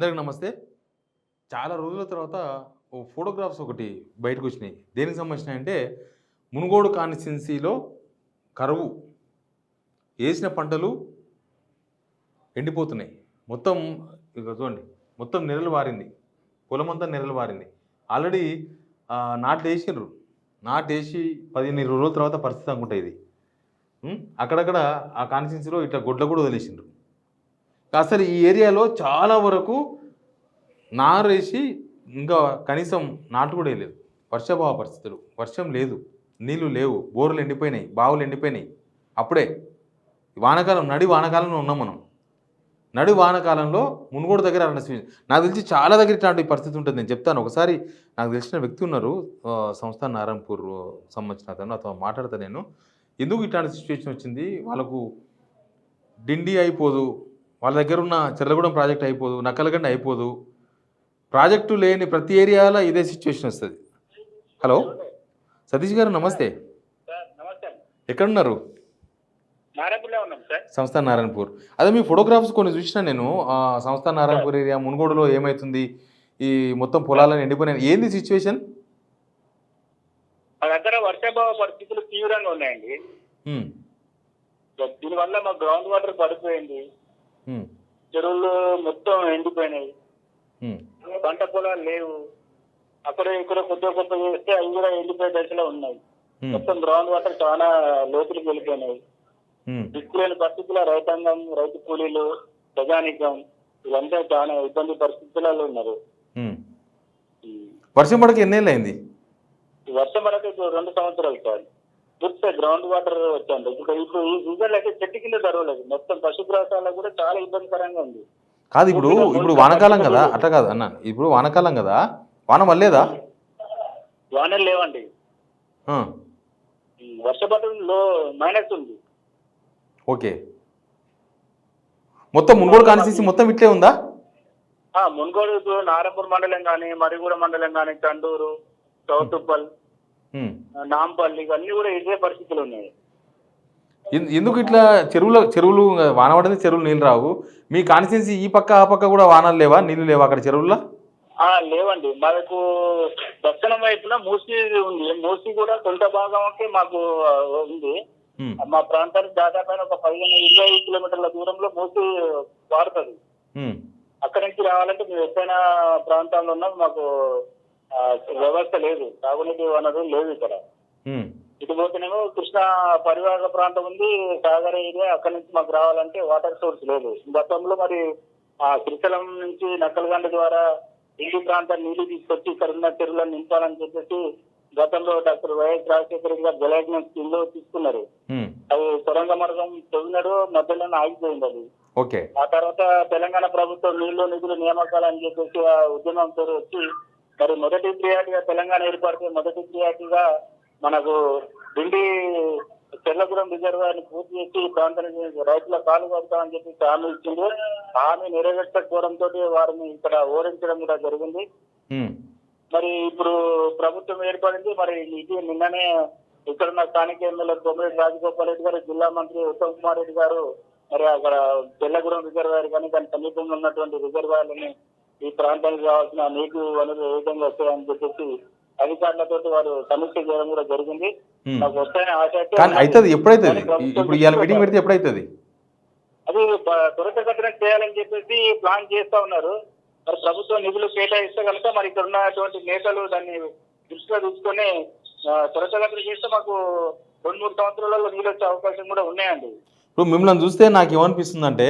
అందరికి నమస్తే. చాలా రోజుల తర్వాత ఓ ఫోటోగ్రాఫ్స్ ఒకటి బయటకు వచ్చినాయి. దేనికి సంబంధించినాయంటే మునుగోడు కాన్స్టిట్యున్సీలో కరువు, వేసిన పంటలు ఎండిపోతున్నాయి. మొత్తం ఇక చూడండి, మొత్తం నెరలు వారింది, పొలమంతా నెరలు వారింది. ఆల్రెడీ నాటేసిండ్రు, నాటేసి 15-20 రోజుల తర్వాత పరిస్థితి అనుకుంటా ఇది. అక్కడక్కడ ఆ కాన్స్టిట్యున్సీలో ఇట్లా గొడ్ల కూడా వదిలేసిండ్రు. అసలు ఈ ఏరియాలో చాలా వరకు నారేసి ఇంకా కనీసం నాటు కూడా వేయలేదు. వర్షాభావ పరిస్థితులు, వర్షం లేదు, నీళ్లు లేవు, బోర్లు ఎండిపోయినాయి, బావులు ఎండిపోయినాయి. అప్పుడే వానాకాలం, నడి వానాకాలంలో ఉన్నాం మనం. నడి వానాకాలంలో మునుగోడు దగ్గర నాకు తెలిసి చాలా దగ్గర ఇట్లాంటి పరిస్థితి ఉంటుంది. నేను చెప్తాను. ఒకసారి నాకు తెలిసిన వ్యక్తి ఉన్నారు, సంస్థ నారాయణపూర్ సంబంధించిన అతను, అతను మాట్లాడతా నేను. ఎందుకు ఇట్లాంటి సిచ్యువేషన్ వచ్చింది, వాళ్ళకు డిండి అయిపోదు, వాళ్ళ దగ్గర ఉన్న చెర్లగూడెం ప్రాజెక్ట్ అయిపోదు, నక్కలగండి అయిపోదు, ప్రాజెక్టు లేని ప్రతి ఏరియాలో ఇదే సిచ్యువేషన్ వస్తుంది. హలో సతీష్ గారు, నమస్తే. ఎక్కడున్నారు? సంస్థ నారాయణపూర్. అదే మీ ఫోటోగ్రాఫ్స్ కొన్ని చూసినా నేను. సంస్థ నారాయణపూర్ ఏరియా మునుగోడులో ఏమవుతుంది, ఈ మొత్తం పొలాలను ఎండిపోయినాయి, ఏంది సిచ్యువేషన్? మా దగ్గర వర్షాభావ పరిస్థితులు తీవ్రంగా ఉన్నాయండి. దీనివల్ల మా గ్రౌండ్ వాటర్ పడిపోయింది, చెరువులు మొత్తం ఎండిపోయినాయి, పంట పొలాలు లేవు. అక్కడ ఇక్కడ కొద్దిగా కొత్త చేస్తే అవి కూడా ఎండిపోయే దశలో ఉన్నాయి. మొత్తం గ్రౌండ్ వాటర్ చాలా లోతులకు వెళ్ళిపోయినాయి. దిక్కులేని పరిస్థితుల్లో రైతాంగం, రైతు కూలీలు, ప్రజానికం ఇదంతా చాలా ఇబ్బంది పరిస్థితులలో ఉన్నారు. వర్షం పడక ఎన్నేళ్ళు అయింది? వర్షం పడక 2 సంవత్సరాలు సార్. పూర్తిగా గ్రౌండ్ వాటర్ వచ్చాను. ఇప్పుడు ఈ సీజన్ అయితే చెట్టు కింద జరగలేదు. మొత్తం పశుగ్రాసాలకు కూడా చాలా ఇబ్బందికరంగా ఉంది. కాదు, ఇప్పుడు వానకాలం కదా, అట్లా కాదు అన్న. ఇప్పుడు వానకాలం కదా, వాన వల్లేదా? వానలు లేవండి. వర్షపాతంలో మైనస్ ఉంది. ఓకే, మొత్తం మునుగోడు కాన్స్టిట్యున్సీ మొత్తం ఇట్లే ఉందా? మునుగోడు, నారాయణపూర్ మండలం కానీ, మరిగూడ మండలం కానీ, చండూరు, చౌటుప్పల్, నాంపల్లి ఇవన్నీ కూడా ఇదే పరిస్థితులు ఉన్నాయి. ఎందుకు ఇట్లా? చెరువులు వాన పడితే చెరువులు నీళ్ళు రావు. మీ కాన్స్టిట్యున్సీ ఈ పక్క ఆ పక్క కూడా వానలు లేవా, నీళ్ళు లేవా అక్కడ చెరువుల్లో? లేవండి. మనకు దక్షిణం వైపున మూసీ ఉంది. మూసీ కూడా కొంత భాగంకి మాకు ఉంది. మా ప్రాంతానికి దాదాపు ఒక 15-20 కిలోమీటర్ల దూరంలో మూసీ వాడుతుంది. అక్కడి నుంచి రావాలంటే మేము ఎక్కడైనా ప్రాంతాల్లో ఉన్నాం, మాకు వ్యవస్థ లేదు, తాగునీటి వనరు లేదు ఇక్కడ. ఇటు పోతేనేమో కృష్ణా పరివాహక ప్రాంతం ఉంది, సాగర్ ఏరియా. అక్కడి నుంచి మాకు రావాలంటే వాటర్ సోర్స్ లేదు. గతంలో మరి శ్రీశైలం నుంచి నక్కలగండ ద్వారా ఇంటి ప్రాంతాన్ని నీళ్లు తీసుకొచ్చి ఇక్కడ ఉన్న చెరువులను నింపాలని చెప్పేసి గతంలో డాక్టర్ వైఎస్ రాజశేఖర రెడ్డి గారు జలయజ్ఞం స్కీమ్ లో తీసుకున్నారు. అది సొరంగ మార్గం తవ్వినాడు, మధ్యలో ఆగిపోయింది అది. ఆ తర్వాత తెలంగాణ ప్రభుత్వం నీళ్లు నిధులు నియామకాలని చెప్పేసి ఆ ఉద్యమంతో వచ్చి మరి మొదటి ప్రియారిటీగా తెలంగాణ ఏర్పడితే మొదటి ప్రియారిటీగా మనకు డిండి చెర్లగూడెం రిజర్వాయర్ పూర్తి చేసి ఈ ప్రాంతానికి రైతుల కాలు కడతామని చెప్పి హామీ ఇచ్చింది. హామీ నెరవేర్చకపోవడంతో వారిని ఇక్కడ ఓడించడం కూడా జరిగింది. మరి ఇప్పుడు ప్రభుత్వం ఏర్పడింది. మరి ఇది నిన్ననే ఇక్కడున్న స్థానిక ఎమ్మెల్యే కొమ్మిరెడ్డి రాజగోపాల్ రెడ్డి గారు, జిల్లా మంత్రి ఉత్తమ్ కుమార్ రెడ్డి గారు మరి అక్కడ చెర్లగూడెం రిజర్వాయర్ కానీ దాని సమీపంలో ఉన్నటువంటి రిజర్వాయర్లని ఈ ప్రాంతానికి కావాల్సిన నీటి వనరులు ఏ విధంగా వస్తాయని చెప్పేసి అధికారులతో వారు సమీక్ష చేయడం కూడా జరిగింది. మాకు వస్తాయని ఆశ అవుతుంది. ఎప్పుడైతే ఇప్పుడు మీటింగ్ పెడితే ఎప్పుడైతుంది అది త్వరితగతిన చేయాలని చెప్పేసి ప్లాన్ చేస్తా ఉన్నారు. మరి ప్రభుత్వం నిధులు కేటాయిస్తే కనుక మరి ఇక్కడ ఉన్నటువంటి నేతలు దాన్ని దృష్టిలో తీసుకొని త్వరితగతిన చేస్తే మాకు 2-3 సంవత్సరాలలో నీళ్ళు వచ్చే అవకాశం కూడా ఉన్నాయండి. ఇప్పుడు మిమ్మల్ని చూస్తే నాకు ఏమనిపిస్తుంది అంటే,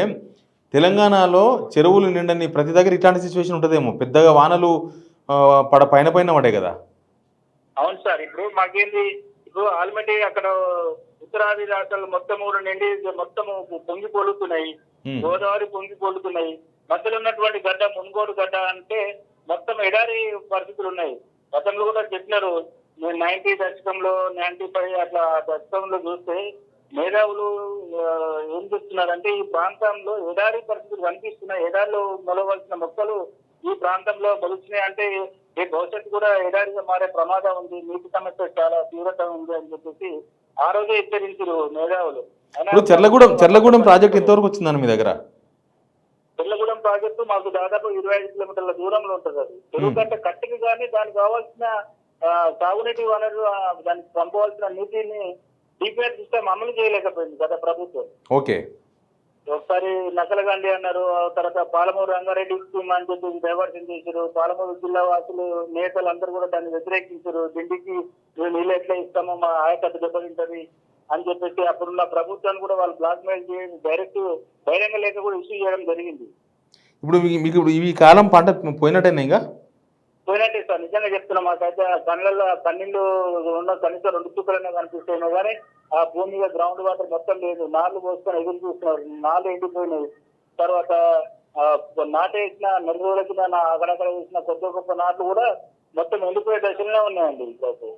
తెలంగాణలో చెరువులు నిండని ప్రతి దగ్గర ఇట్లాంటి సిచ్యువేషన్ ఉంటుందేమో. పెద్దగా వానలు పైన పడే కదా. అవును సార్. ఇప్పుడు మాకేంది, ఇప్పుడు ఆల్రెడీ అక్కడ ఉత్తరాది రాష్ట్రాలు మొత్తం కూడా నిండి మొత్తం పొంగి పొలుతున్నాయి, గోదావరి పొంగి పొలుతున్నాయి. మధ్యలో ఉన్నటువంటి గడ్డ మునుగోడు గడ్డ అంటే మొత్తం ఎడారి పరిస్థితులు ఉన్నాయి. గతంలో కూడా చెప్పినారు, 90 దశకంలో 95 అట్లా దశకంలో చూస్తే మేధావులు ఏం చెప్తున్నారంటే ఈ ప్రాంతంలో ఎడారి పరిస్థితులు కనిపిస్తున్నాయి. ఎడారిలో మొలవలసిన మొక్కలు ఈ ప్రాంతంలో మొలుస్తున్నాయి అంటే భవిష్యత్తు కూడా ఎడారిగా మారే ప్రమాదం ఉంది, నీటి సమస్య చాలా తీవ్రత ఉంది అని చెప్పేసి ఆ రోజే హెచ్చరించారు మేధావులు. చెర్లగూడెం ప్రాజెక్ట్ ఎంతవరకు వచ్చిందని మీ దగ్గర? చెర్లగూడెం ప్రాజెక్టు మాకు దాదాపు 25 కిలోమీటర్ల దూరంలో ఉంటుంది. అది చెరువు కట్ట కట్టకి కానీ దానికి కావాల్సిన తాగునీటి వనరు దానికి పంపవలసిన నీటిని డిపిఆర్ సిస్టమ్ అమలు చేయలేకపోయింది గత ప్రభుత్వం. ఓకే. ఒకసారి నకలగండి అన్నారు, తర్వాత పాలమూరు రంగారెడ్డి స్కీమ్ అని చెప్పి డైవర్షన్ చేశారు. పాలమూరు జిల్లా వాసులు నేతలు అందరూ కూడా దాన్ని వ్యతిరేకించారు. దిండికి నీళ్ళు ఎట్లా ఇస్తామో మా ఆయకట్టు దెబ్బతింటది అని చెప్పేసి అప్పుడున్న ప్రభుత్వాన్ని కూడా వాళ్ళు బ్లాక్ మెయిల్ చేసి డైరెక్ట్ బహిరంగ లేఖ కూడా ఇష్యూ చేయడం జరిగింది. ఇప్పుడు మీకు ఇప్పుడు ఈ కాలం పంట పోయినట్టేనా? ఇంకా పోయినట్టే సార్, నిజంగా చెప్తున్నా. మాకైతే కన్నీళ్ళు ఉన్న కనీసం 2 చుక్కలనే కనిపిస్తున్నాయి కానీ ఆ భూమి మీద గ్రౌండ్ వాటర్ మొత్తం లేదు. నాళ్ళు పోసుకొని ఎదురు చూస్తున్నారు, నాళ్ళు ఎండిపోయినాయి. తర్వాత నాటేసిన నెల రోజుల కింద అక్కడక్కడ వేసిన కొద్ది గొప్ప నాట్లు కూడా మొత్తం ఎండిపోయే దశలోనే ఉన్నాయండి ఇప్పుడైతే.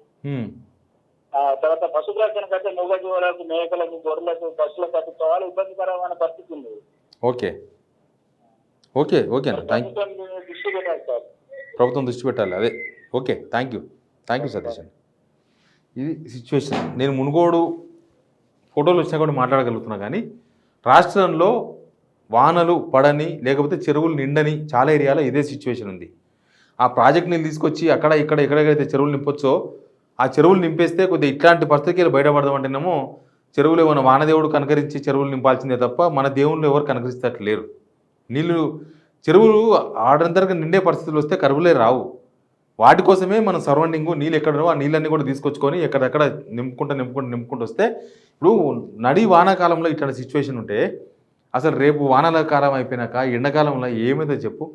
తర్వాత పశుగ్రాసానికి అయితే మూగజీవులకు, మేకలకు, గొర్రెలకు, పశువులకు అయితే చాలా ఇబ్బందికరమైన పరిస్థితి ఉంది. ఓకే ఓకే ఓకే అన్న, దృష్టి పెట్టాలి సార్, ప్రభుత్వం దృష్టి పెట్టాలి. అదే ఓకే, థ్యాంక్ యూ సతీష్ అండి. ఇది సిచ్యువేషన్. నేను మునుగోడు ఫోటోలు వచ్చినా కూడా మాట్లాడగలుగుతున్నా కానీ రాష్ట్రంలో వానలు పడని లేకపోతే చెరువులు నిండని చాలా ఏరియాలో ఇదే సిచ్యువేషన్ ఉంది. ఆ ప్రాజెక్ట్ నీళ్ళు తీసుకొచ్చి అక్కడ ఎక్కడెక్కడైతే చెరువులు నింపొచ్చో ఆ చెరువులు నింపేస్తే కొద్దిగా ఇట్లాంటి పరిస్థితులు బయటపడదామంటేనేమో చెరువులు ఏమైనా వానదేవుడు కనకరించి చెరువులు నింపాల్సిందే తప్ప మన దేవుళ్ళు ఎవరు కనకరిస్తట్టు లేరు. చెరువులు ఆర్డర్ నిండే పరిస్థితులు వస్తే కరువులే రావు. వాటి కోసమే మనం సరౌండింగ్ నీళ్ళు ఎక్కడనో ఆ నీళ్ళన్నీ కూడా తీసుకొచ్చుకొని ఎక్కడెక్కడ నింపుకుంటూ వస్తే ఇప్పుడు నడి వానాకాలంలో ఇట్లాంటి సిచ్యువేషన్ ఉంటే అసలు రేపు వానాల కాలం అయిపోయినాక ఎండాకాలంలో ఏమైతే చెప్పు.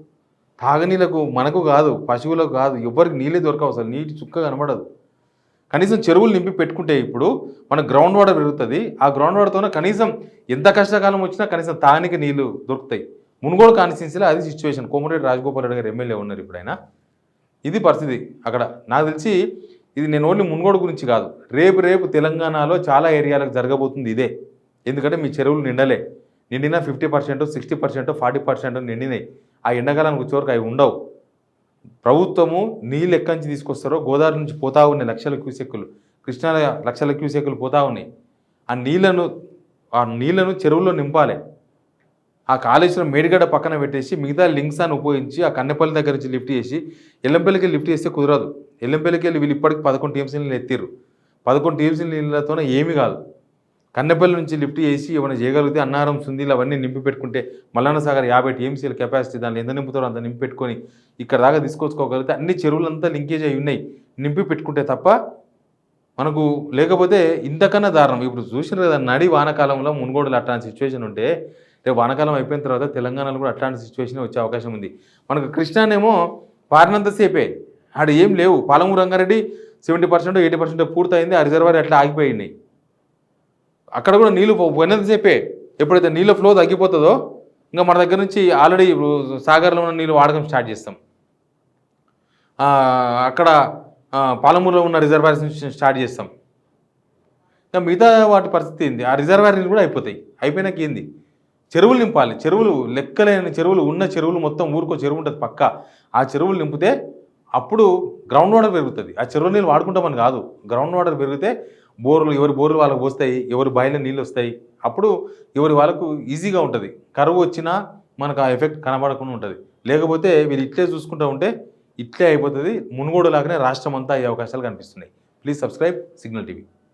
తాగనీళ్ళకు మనకు కాదు, పశువులకు కాదు, ఎవరికి నీళ్ళే దొరకవు, అసలు నీటి చుక్క కనబడదు. కనీసం చెరువులు నింపి పెట్టుకుంటే ఇప్పుడు మన గ్రౌండ్ వాటర్ పెరుగుతుంది. ఆ గ్రౌండ్ వాటర్తోనే కనీసం ఎంత కష్టకాలం వచ్చినా కనీసం తాగనికి నీళ్ళు దొరుకుతాయి. మునుగోడు కాన్స్టిట్యున్సీలో అది సిచ్యువేషన్. కోమటిరెడ్డి రాజగోపాల్ రెడ్డి గారు ఎమ్మెల్యే ఉన్నారు ఇప్పుడైనా. ఇది పరిస్థితి అక్కడ. నాకు తెలిసి ఇది నేను ఓన్లీ మునుగోడు గురించి కాదు, రేపు తెలంగాణలో చాలా ఏరియాలకు జరగబోతుంది ఇదే. ఎందుకంటే మీ చెరువులు నిండినా 50%, 60%, 40% నిండినాయి. ఆ ఎండాకాలానికి వచ్చేవరకు అవి ఉండవు. ప్రభుత్వము నీళ్ళు ఎక్కడి నుంచి తీసుకొస్తారో గోదావరి నుంచి పోతా ఉన్నాయి లక్షల క్యూసెక్కులు, కృష్ణా లక్షల క్యూసెక్కులు పోతా ఉన్నాయి. ఆ నీళ్లను చెరువుల్లో నింపాలి. ఆ కాళేశ్వరం మేడిగడ్డ పక్కన పెట్టేసి మిగతా లింక్స్ అని ఉపయోగించి ఆ కన్నెపల్లి దగ్గర నుంచి లిఫ్ట్ చేసి ఎల్లంపల్లికి లిఫ్ట్ చేస్తే కుదరదు. ఎల్లంపల్లికి వెళ్ళి వీళ్ళు ఇప్పటికి 11 టీఎంసీ నీళ్ళు ఎత్తిర్రు. 11 టీఎంసీ నీళ్ళతోనే ఏమీ కాదు. కన్నెపల్లి నుంచి లిఫ్ట్ చేసి ఏమైనా చేయగలిగితే అన్నారం, సుందీలు అవన్నీ నింపి పెట్టుకుంటే మల్లన్న సాగర్ 50 టీఎంసీల కెపాసిటీ, దాన్ని ఎంత నింపుతారో అంత నింపి పెట్టుకొని ఇక్కడ దాకా తీసుకొచ్చుకోగలిగితే అన్ని చెరువులంతా లింకేజ్ అయి ఉన్నాయి. నింపి పెట్టుకుంటే తప్ప మనకు లేకపోతే ఇంతకన్నా దారుణం. ఇప్పుడు చూసినారు కదా నడి వానాకాలంలో మునుగోడులో అట్లాంటి సిచ్యువేషన్ ఉంటే రేపు వానాకాలం అయిపోయిన తర్వాత తెలంగాణలో కూడా అట్లాంటి సిచ్యువేషన్ వచ్చే అవకాశం ఉంది. మనకు కృష్ణానేమో పారినంతసేపే ఆడ ఏం లేవు. పాలమూరు రంగారెడ్డి 70%, 80% పూర్తయింది. ఆ రిజర్వాయర్ అట్లా ఆగిపోయినాయి. అక్కడ కూడా నీళ్ళు పోయినంతసేపే. ఎప్పుడైతే నీళ్ళ ఫ్లో తగ్గిపోతుందో ఇంకా మన దగ్గర నుంచి ఆల్రెడీ సాగర్లో ఉన్న నీళ్ళు వాడకం స్టార్ట్ చేస్తాం. అక్కడ పాలమూరులో ఉన్న రిజర్వాయర్స్ నుంచి స్టార్ట్ చేస్తాం. ఇంకా మిగతా వాటి పరిస్థితి ఏంది? ఆ రిజర్వాయర్ నీళ్ళు కూడా అయిపోయినాక ఏంది? చెరువులు నింపాలి. చెరువులు లెక్కలేని చెరువులు ఉన్న చెరువులు మొత్తం ఊరికో చెరువు ఉంటుంది పక్క. ఆ చెరువులు నింపితే అప్పుడు గ్రౌండ్ వాటర్ పెరుగుతుంది. ఆ చెరువు నీళ్ళు వాడుకుంటామని కాదు, గ్రౌండ్ వాటర్ పెరిగితే ఎవరి బోర్లు వాళ్ళకు వస్తాయి, ఎవరి బాయిలో నీళ్ళు వస్తాయి. అప్పుడు వాళ్ళకు ఈజీగా ఉంటుంది. కరువు వచ్చినా మనకు ఆ ఎఫెక్ట్ కనబడకుండా ఉంటుంది. లేకపోతే వీళ్ళు ఇట్లే చూసుకుంటూ ఉంటే ఇట్లే అయిపోతుంది. మునుగోడు లాగానే రాష్ట్రం అంతా అయ్యే అవకాశాలు కనిపిస్తున్నాయి. Please subscribe signal TV.